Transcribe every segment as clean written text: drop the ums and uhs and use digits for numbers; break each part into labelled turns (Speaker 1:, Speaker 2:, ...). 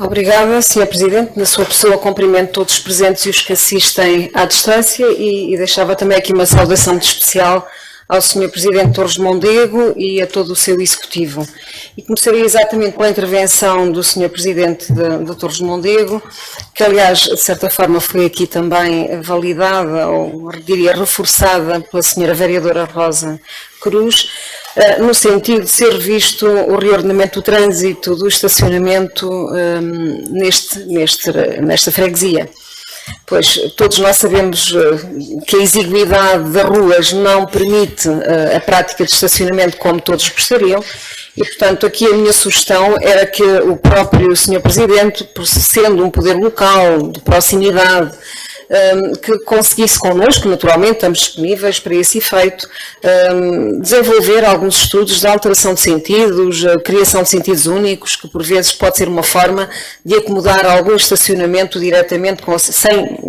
Speaker 1: Obrigada, Sr. Presidente. Na sua pessoa, cumprimento todos os presentes e os que assistem à distância e deixava também aqui uma saudação muito especial ao Sr. Presidente Torres de Mondego e a todo o seu Executivo. E começaria exatamente pela intervenção do Sr. Presidente de Torres de Mondego, que aliás, de certa forma, foi aqui também validada, ou diria reforçada, pela Sra. Vereadora Rosa Cruz, no sentido de ser visto o reordenamento do trânsito, do estacionamento nesta freguesia. Pois todos nós sabemos que a exiguidade das ruas não permite a prática de estacionamento como todos gostariam e, portanto, aqui a minha sugestão era que o próprio Sr. Presidente, por sendo um poder local, de proximidade, que conseguisse connosco, naturalmente estamos disponíveis para esse efeito, desenvolver alguns estudos de alteração de sentidos, criação de sentidos únicos, que por vezes pode ser uma forma de acomodar algum estacionamento diretamente,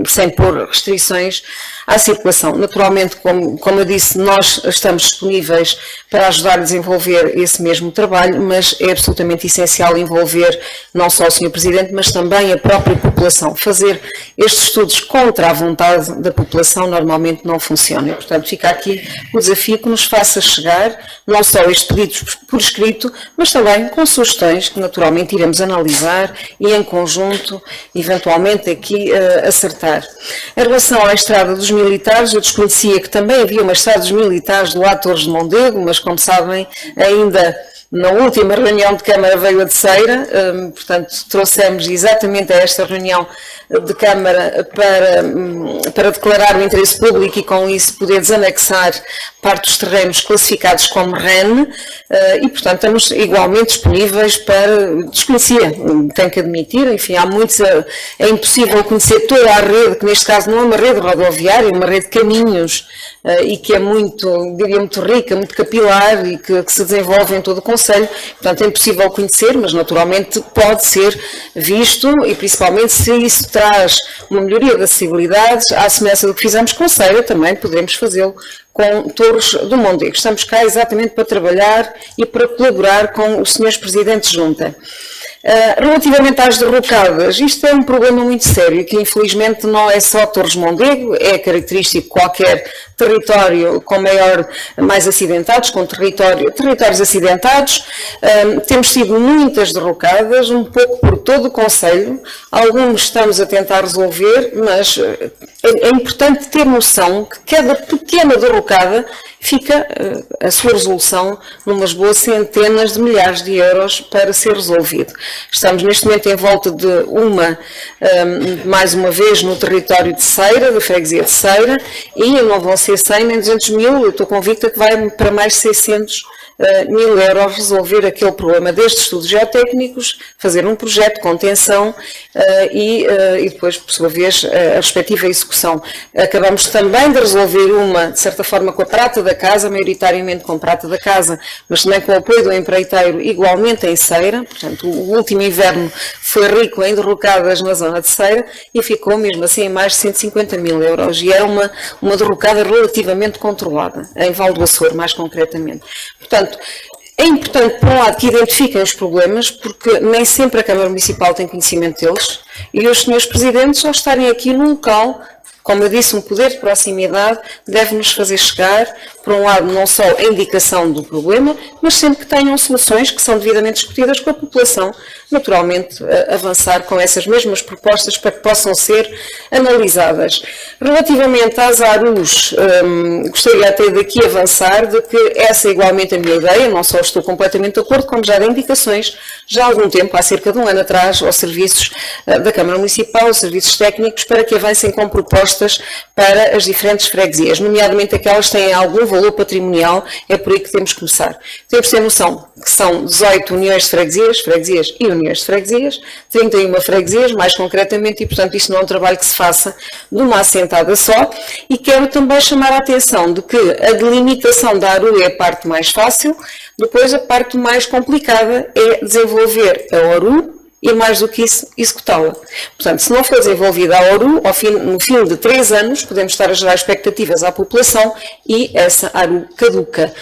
Speaker 1: sem pôr restrições à circulação. Naturalmente, como eu disse, nós estamos disponíveis para ajudar a desenvolver esse mesmo trabalho, mas é absolutamente essencial envolver não só o Sr. Presidente, mas também a própria população. Fazer estes estudos contra a vontade da população normalmente não funciona. E, portanto, fica aqui o desafio que nos faça chegar não só estes pedidos por escrito, mas também com sugestões que naturalmente iremos analisar e em conjunto, eventualmente aqui acertar. Em relação à estrada dos militares, eu desconhecia que também havia uma estrada dos militares do lado de Torres de Mondego, mas como sabem, ainda na última reunião de Câmara veio a terceira, portanto trouxemos exatamente a esta reunião de Câmara para declarar o interesse público e com isso poder desanexar parte dos terrenos classificados como REN e portanto estamos igualmente disponíveis para, desconhecia, tenho que admitir, enfim, há muitos, é impossível conhecer toda a rede, que neste caso não é uma rede rodoviária, é uma rede de caminhos e que é muito, diria, muito rica, muito capilar e que se desenvolve em todo o Conselho, portanto é impossível conhecer, mas naturalmente pode ser visto e principalmente se isso traz uma melhoria da acessibilidade, à semelhança do que fizemos com Ceira, também poderemos fazê-lo com Torres do Mondego. Estamos cá exatamente para trabalhar e para colaborar com os senhores Presidentes de Junta. Relativamente às derrocadas, isto é um problema muito sério, que infelizmente não é só Torres de Mondego, é característico de qualquer território com mais acidentados, com territórios acidentados. Temos tido muitas derrocadas, um pouco por todo o Conselho, alguns estamos a tentar resolver, mas é importante ter noção que cada pequena derrocada fica a sua resolução numas boas centenas de milhares de euros para ser resolvido. Estamos neste momento em volta de mais uma vez no território de Ceira, da freguesia de Ceira, e não vão ser 100 nem 200 mil, eu estou convicta que vai para mais de 600 mil euros resolver aquele problema destes estudos geotécnicos, fazer um projeto de contenção e depois, por sua vez, a respectiva execução. Acabamos também de resolver de certa forma, com a prata da casa, maioritariamente com a prata da casa, mas também com o apoio do empreiteiro, igualmente em Ceira. Portanto, o último inverno foi rico em derrocadas na zona de Ceira e ficou mesmo assim em mais de 150 mil euros. E era uma derrocada relativamente controlada, em Val do Açor, mais concretamente. Portanto, é importante, por um lado, que identifiquem os problemas, porque nem sempre a Câmara Municipal tem conhecimento deles, e os senhores Presidentes, ao estarem aqui no local, como eu disse, um poder de proximidade deve-nos fazer chegar, por um lado, não só a indicação do problema, mas sempre que tenham soluções que são devidamente discutidas com a população, naturalmente avançar com essas mesmas propostas para que possam ser analisadas. Relativamente às ARUs, gostaria até daqui avançar de que essa é igualmente a minha ideia, não só estou completamente de acordo, como já dei indicações, já há algum tempo, há cerca de um ano atrás, aos serviços da Câmara Municipal, aos serviços técnicos, para que avancem com propostas para as diferentes freguesias, nomeadamente aquelas que têm algum valor patrimonial, é por aí que temos que começar. Temos de ter noção que são 18 uniões de freguesias e uniões de freguesias, 31 freguesias, mais concretamente, e portanto isto não é um trabalho que se faça de uma assentada só, e quero também chamar a atenção de que a delimitação da ARU é a parte mais fácil, depois a parte mais complicada é desenvolver a ARU, e mais do que isso, executá-la. Portanto, se não for desenvolvida a ARU, no fim de 3 anos, podemos estar a gerar expectativas à população e essa ARU caduca.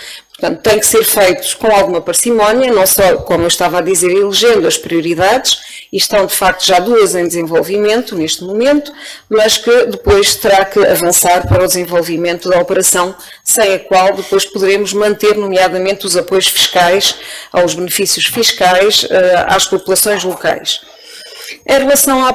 Speaker 1: Portanto, tem que ser feitos com alguma parcimónia, não só, como eu estava a dizer, elegendo as prioridades e estão de facto já 2 em desenvolvimento neste momento, mas que depois terá que avançar para o desenvolvimento da operação, sem a qual depois poderemos manter, nomeadamente, os apoios fiscais, aos benefícios fiscais às populações locais. Em relação à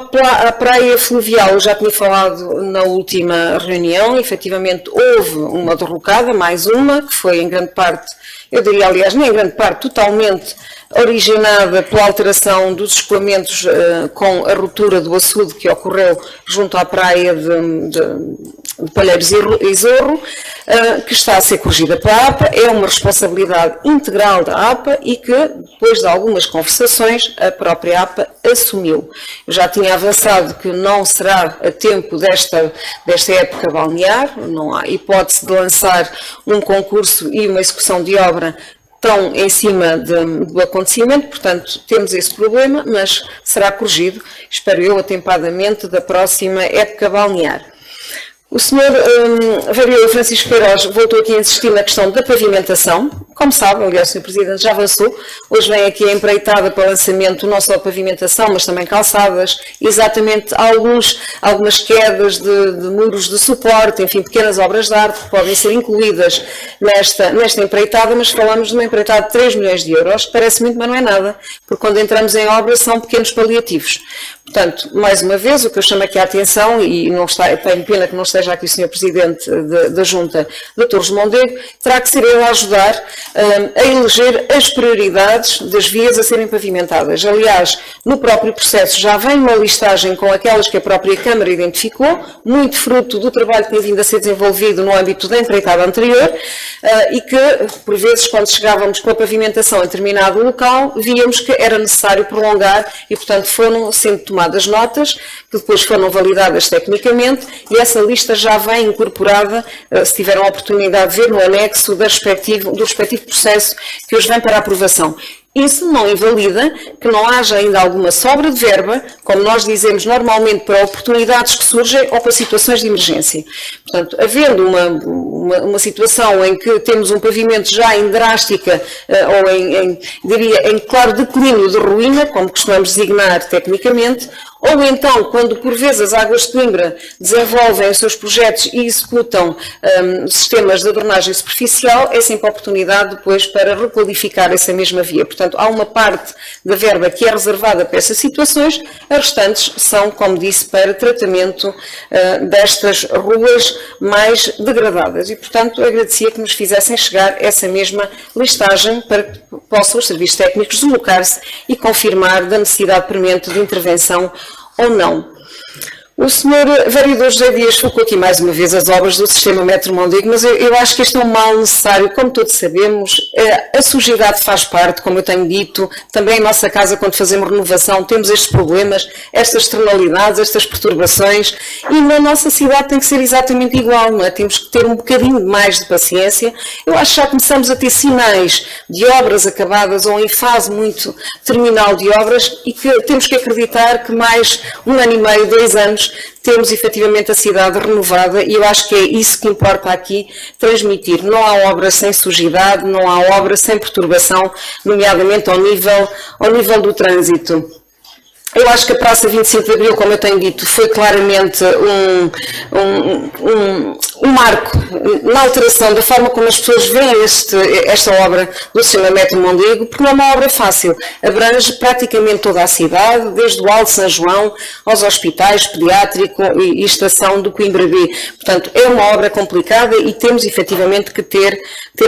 Speaker 1: praia fluvial, eu já tinha falado na última reunião, efetivamente houve uma derrocada, mais uma, que foi em grande parte, eu diria aliás, nem em grande parte, totalmente originada pela alteração dos escoamentos com a ruptura do açude que ocorreu junto à praia de Palheiros e Zorro, que está a ser corrigida pela APA, é uma responsabilidade integral da APA e que, depois de algumas conversações, a própria APA assumiu. Eu já tinha avançado que não será a tempo desta época balnear, não há hipótese de lançar um concurso e uma execução de obra estão em cima do acontecimento, portanto temos esse problema, mas será corrigido, espero eu, atempadamente, da próxima época balnear. O Sr. Vereador Francisco Queiroz voltou aqui a insistir na questão da pavimentação. Como sabe, aliás, o Sr. Presidente já avançou, hoje vem aqui a empreitada para lançamento não só pavimentação, mas também calçadas, exatamente algumas quedas de muros de suporte, enfim, pequenas obras de arte que podem ser incluídas nesta empreitada, mas falamos de uma empreitada de 3 milhões de euros, que parece muito, mas não é nada, porque quando entramos em obras são pequenos paliativos. Portanto, mais uma vez, o que eu chamo aqui a atenção, e tenho pena que não esteja aqui o Sr. Presidente da Junta, Dr. Mondego, terá que ser ele a ajudar a eleger as prioridades das vias a serem pavimentadas. Aliás, no próprio processo já vem uma listagem com aquelas que a própria Câmara identificou, muito fruto do trabalho que tem vindo a ser desenvolvido no âmbito da empreitada anterior, e que, por vezes, quando chegávamos com a pavimentação em determinado local, víamos que era necessário prolongar e, portanto, foram sendo tomadas notas, que depois foram validadas tecnicamente, e essa lista já vem incorporada, se tiveram a oportunidade de ver, no anexo do respectivo processo que hoje vem para a aprovação. Isso não invalida que não haja ainda alguma sobra de verba, como nós dizemos normalmente, para oportunidades que surgem ou para situações de emergência. Portanto, havendo uma situação em que temos um pavimento já em drástica, ou em claro declínio de ruína, como costumamos designar tecnicamente, ou então, quando por vezes as Águas de Coimbra desenvolvem os seus projetos e executam sistemas de drenagem superficial, é sempre a oportunidade depois para requalificar essa mesma via. Portanto, há uma parte da verba que é reservada para essas situações, as restantes são, como disse, para tratamento destas ruas mais degradadas. E, portanto, agradecia que nos fizessem chegar essa mesma listagem para que possam os serviços técnicos deslocar-se e confirmar da necessidade premente de intervenção ou não. O Sr. Vereador José Dias focou aqui mais uma vez as obras do sistema Metro Mondego, mas eu acho que este é um mal necessário, como todos sabemos. A sujidade faz parte, como eu tenho dito, também em nossa casa, quando fazemos renovação, temos estes problemas, estas externalidades, estas perturbações, e na nossa cidade tem que ser exatamente igual, não é? Temos que ter um bocadinho mais de paciência. Eu acho que já começamos a ter sinais de obras acabadas ou em fase muito terminal de obras e que temos que acreditar que mais 1 ano e meio, 2 anos, temos efetivamente a cidade renovada, e eu acho que é isso que importa aqui transmitir. Não há obra sem sujidade, não há obra sem perturbação, nomeadamente ao nível do trânsito. Eu acho que a Praça 25 de Abril, como eu tenho dito, foi claramente um marco na alteração da forma como as pessoas veem esta obra do Sr. Metro Mondego, porque não é uma obra fácil, abrange praticamente toda a cidade, desde o Alto São João aos hospitais, pediátrico e estação do Coimbra B. Portanto, é uma obra complicada e temos efetivamente que ter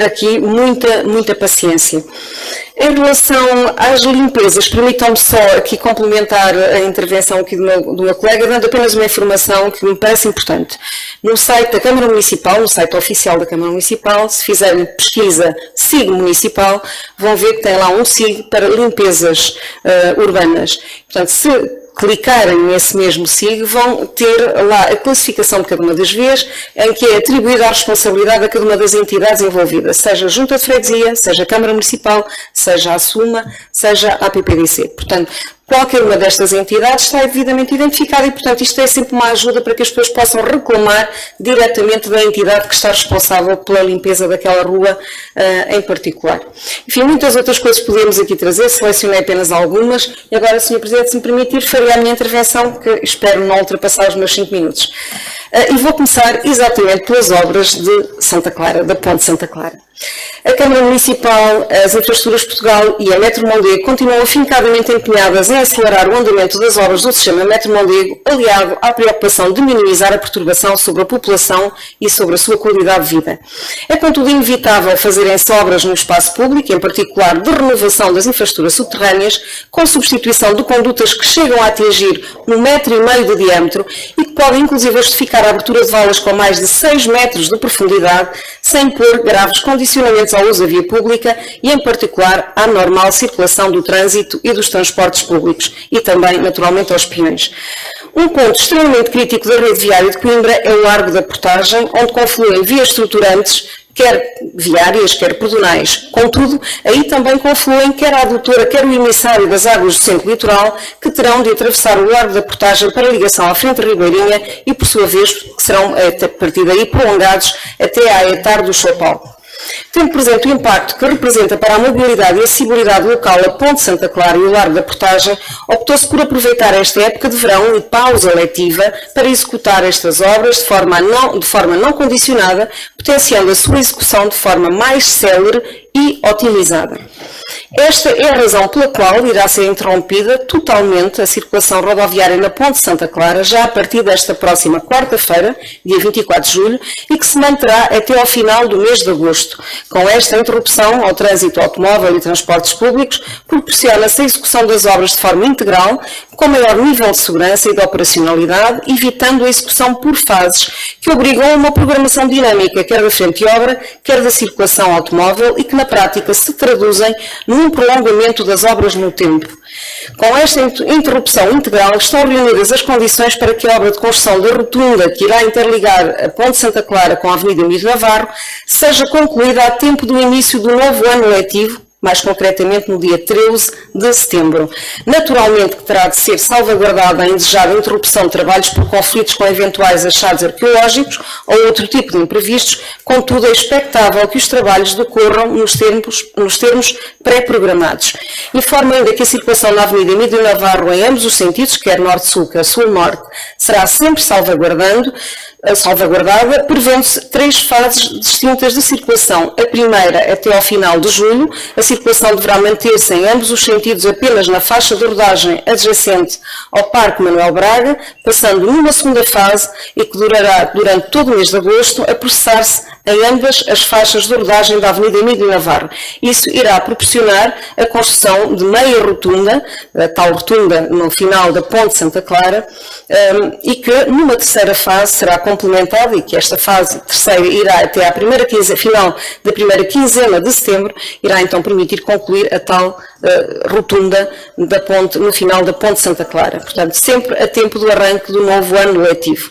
Speaker 1: aqui muita paciência. Em relação às limpezas, permitam-me só aqui complementar a intervenção aqui do meu colega, dando apenas uma informação que me parece importante. No site da Câmara Municipal, no site oficial da Câmara Municipal, se fizerem pesquisa SIG Municipal, vão ver que tem lá um SIG para limpezas urbanas. Portanto, se clicarem nesse mesmo SIG, vão ter lá a classificação de cada uma das vias, em que é atribuída a responsabilidade a cada uma das entidades envolvidas, seja a Junta de Freguesia, seja a Câmara Municipal, seja a SUMA, seja a PPDC. Portanto, qualquer uma destas entidades está devidamente identificada e, portanto, isto é sempre uma ajuda para que as pessoas possam reclamar diretamente da entidade que está responsável pela limpeza daquela rua em particular. Enfim, muitas outras coisas podemos aqui trazer, selecionei apenas algumas e agora, Sr. Presidente, se me permitir, farei a minha intervenção, que espero não ultrapassar os meus 5 minutos. E vou começar exatamente pelas obras de Santa Clara, da Ponte Santa Clara. A Câmara Municipal, as Infraestruturas de Portugal e a Metro Mondego continuam afincadamente empenhadas em acelerar o andamento das obras do sistema Metro Mondego, aliado à preocupação de minimizar a perturbação sobre a população e sobre a sua qualidade de vida. É, contudo, inevitável fazerem-se obras no espaço público, em particular de renovação das infraestruturas subterrâneas, com substituição de condutas que chegam a atingir 1,5 metro de diâmetro e que podem, inclusive, justificar a abertura de valas com mais de 6 metros de profundidade, sem pôr graves condicionamentos ao uso da via pública e, em particular, à normal circulação do trânsito e dos transportes públicos e também, naturalmente, aos peões. Um ponto extremamente crítico da rede viária de Coimbra é o Largo da Portagem, onde confluem vias estruturantes, quer viárias, quer pedonais. Contudo, aí também confluem quer a adutora, quer o emissário das águas do centro litoral, que terão de atravessar o Largo da Portagem para ligação à Frente Ribeirinha e, por sua vez, serão, a partir daí, prolongados até à etar do Chopal. Tendo presente o impacto que representa para a mobilidade e acessibilidade local a Ponte Santa Clara e o Largo da Portagem, optou-se por aproveitar esta época de verão e pausa letiva para executar estas obras de forma não condicionada, potenciando a sua execução de forma mais célere e otimizada. Esta é a razão pela qual irá ser interrompida totalmente a circulação rodoviária na Ponte Santa Clara já a partir desta próxima quarta-feira, dia 24 de julho, e que se manterá até ao final do mês de agosto. Com esta interrupção ao trânsito automóvel e transportes públicos, proporciona-se a execução das obras de forma integral, com maior nível de segurança e de operacionalidade, evitando a execução por fases, que obrigam a uma programação dinâmica, quer da frente de obra, quer da circulação automóvel, e que na prática se traduzem num prolongamento das obras no tempo. Com esta interrupção integral, estão reunidas as condições para que a obra de construção da rotunda, que irá interligar a Ponte Santa Clara com a Avenida Emílio Navarro, seja concluída a tempo do início do novo ano letivo, mais concretamente no dia 13 de setembro. Naturalmente que terá de ser salvaguardada a indesejada interrupção de trabalhos por conflitos com eventuais achados arqueológicos ou outro tipo de imprevistos, contudo é expectável que os trabalhos decorram nos termos pré-programados. Informa ainda que a circulação na Avenida Emílio Navarro em ambos os sentidos, quer norte-sul, quer sul-norte, será sempre salvaguardada, prevendo-se 3 fases distintas de circulação. A primeira, até ao final de julho, a circulação deverá manter-se em ambos os sentidos apenas na faixa de rodagem adjacente ao Parque Manuel Braga, passando numa segunda fase e que durará durante todo o mês de agosto a processar-se em ambas as faixas de rodagem da Avenida Emílio Navarro. Isso irá proporcionar a construção de meia rotunda, a tal rotunda no final da Ponte Santa Clara, e que numa terceira fase será complementada e que esta fase terceira irá até à final da primeira quinzena de setembro, irá então permitir concluir a tal rotunda da ponte, no final da Ponte Santa Clara. Portanto, sempre a tempo do arranque do novo ano letivo.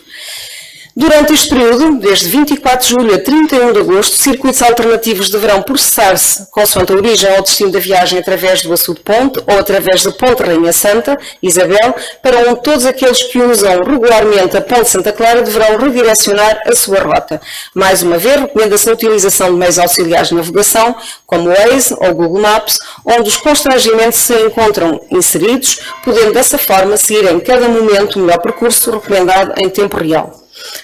Speaker 1: Durante este período, desde 24 de julho a 31 de agosto, circuitos alternativos deverão processar-se consoante a origem ou destino da viagem através do Açude Ponte ou através da Ponte Rainha Santa, Isabel, para onde todos aqueles que usam regularmente a Ponte Santa Clara deverão redirecionar a sua rota. Mais uma vez, recomenda-se a utilização de meios auxiliares de navegação, como o Waze ou Google Maps, onde os constrangimentos se encontram inseridos, podendo dessa forma seguir em cada momento o melhor percurso recomendado em tempo real.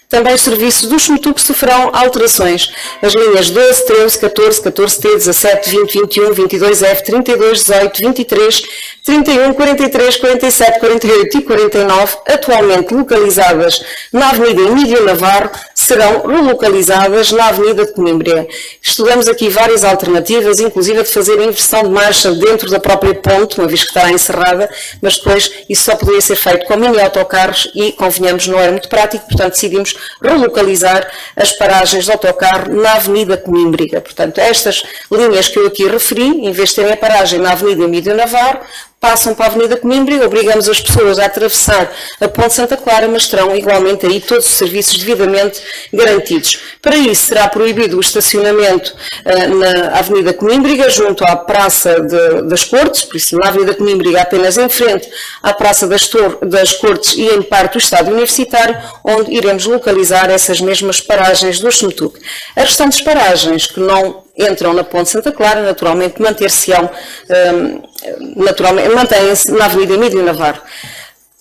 Speaker 1: Também os serviços do SMTUC sofrerão alterações. As linhas 12, 13, 14, 14T, 17, 20, 21, 22F, 32, 18, 23, 31, 43, 47, 48 e 49, atualmente localizadas na Avenida Emílio Navarro, serão relocalizadas na Avenida de Coimbra. Estudamos aqui várias alternativas, inclusive a de fazer a inversão de marcha dentro da própria ponte, uma vez que estará encerrada, mas depois isso só poderia ser feito com mini-autocarros e, convenhamos, não era muito prático, portanto decidimos relocalizar as paragens de autocarro na Avenida Coimbra. Portanto, estas linhas que eu aqui referi, em vez de terem a paragem na Avenida Emílio Navarro, passam para a Avenida Coimbra, obrigamos as pessoas a atravessar a Ponte Santa Clara, mas terão igualmente aí todos os serviços devidamente garantidos. Para isso será proibido o estacionamento na Avenida Coimbra, junto à Praça das Cortes, por isso na Avenida Coimbra apenas em frente à Praça das Cortes e em parte do Estádio Universitário, onde iremos localizar essas mesmas paragens do SMTUC. As restantes paragens que não entram na Ponte Santa Clara, naturalmente mantêm-se na Avenida Emílio Navarro.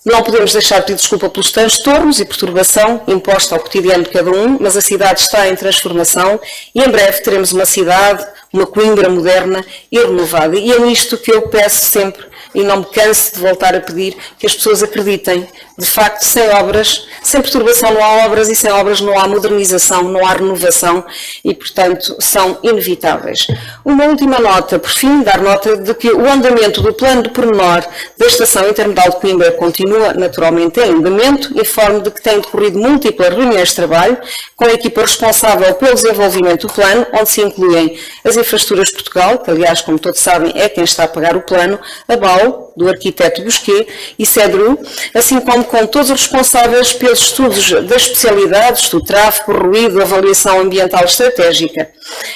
Speaker 1: Não podemos deixar de pedir desculpa pelos transtornos e perturbação imposta ao cotidiano de cada um, mas a cidade está em transformação e em breve teremos uma cidade, uma Coimbra moderna e renovada. E é nisto que eu peço sempre, e não me canso de voltar a pedir, que as pessoas acreditem. De facto, sem obras, sem perturbação não há obras e sem obras não há modernização, não há renovação e, portanto, são inevitáveis. Uma última nota, por fim, dar nota de que o andamento do plano de pormenor da Estação Intermodal de Coimbra continua naturalmente em andamento, informe de que têm decorrido múltiplas reuniões de trabalho com a equipa responsável pelo desenvolvimento do plano, onde se incluem as Infraestruturas de Portugal, que aliás, como todos sabem, é quem está a pagar o plano, a BAU, do arquiteto Bosquet, e CEDRU, assim como com todos os responsáveis pelos estudos das especialidades, estudo de tráfego, ruído, avaliação ambiental estratégica.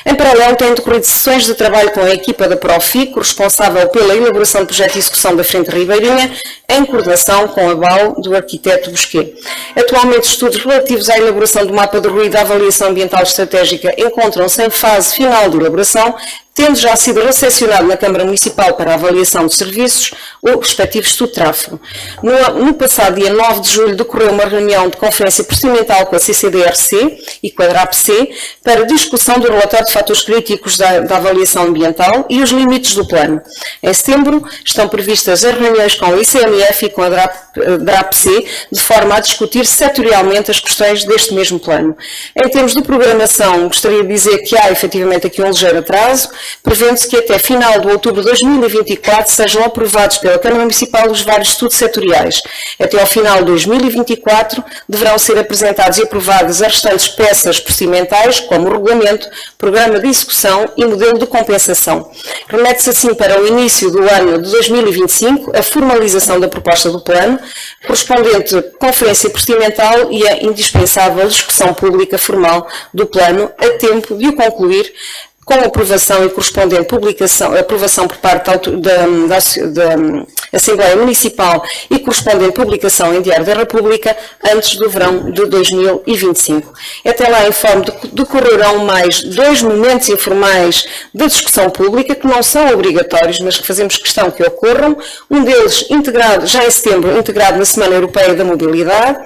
Speaker 1: Em paralelo, têm decorrido sessões de trabalho com a equipa da Profico, responsável pela elaboração do projeto de execução da Frente Ribeirinha, em coordenação com a BAU do arquiteto Bosquet. Atualmente, estudos relativos à elaboração do mapa de ruído e da avaliação ambiental estratégica encontram-se em fase final de elaboração, tendo já sido recepcionado na Câmara Municipal para a avaliação de serviços o respectivo estudo de tráfego. No passado dia 9 de julho decorreu uma reunião de conferência procedimental com a CCDRC e com a DRAPC para discussão do relatório de fatores críticos da avaliação ambiental e os limites do plano. Em setembro estão previstas as reuniões com o ICMF e com a DRAPC de forma a discutir setorialmente as questões deste mesmo plano. Em termos de programação, gostaria de dizer que há efetivamente aqui um ligeiro atraso, prevendo-se que até final de outubro de 2024 sejam aprovados pela Câmara Municipal os vários estudos setoriais. Até ao final de 2024 deverão ser apresentados e aprovadas as restantes peças procedimentais, como o regulamento, programa de execução e modelo de compensação. Remete-se assim para o início do ano de 2025 a formalização da proposta do plano, correspondente conferência procedimental e a indispensável discussão pública formal do plano, a tempo de o concluir com aprovação e correspondente aprovação por parte da Assembleia Municipal e correspondente publicação em Diário da República antes do verão de 2025. Até lá, informo de que decorrerão mais 2 momentos informais de discussão pública que não são obrigatórios, mas que fazemos questão que ocorram. Um deles integrado, já em setembro, integrado na Semana Europeia da Mobilidade,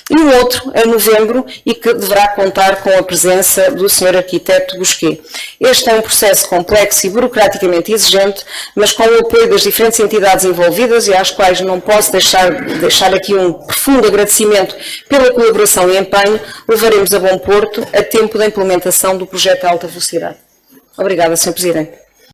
Speaker 1: e o outro em novembro e que deverá contar com a presença do Sr. Arquiteto Bosquet. Este é um processo complexo e burocraticamente exigente, mas com o apoio das diferentes entidades envolvidas e às quais não posso deixar aqui um profundo agradecimento pela colaboração e empenho, levaremos a bom porto a tempo da implementação do projeto de alta velocidade. Obrigada, Sr. Presidente.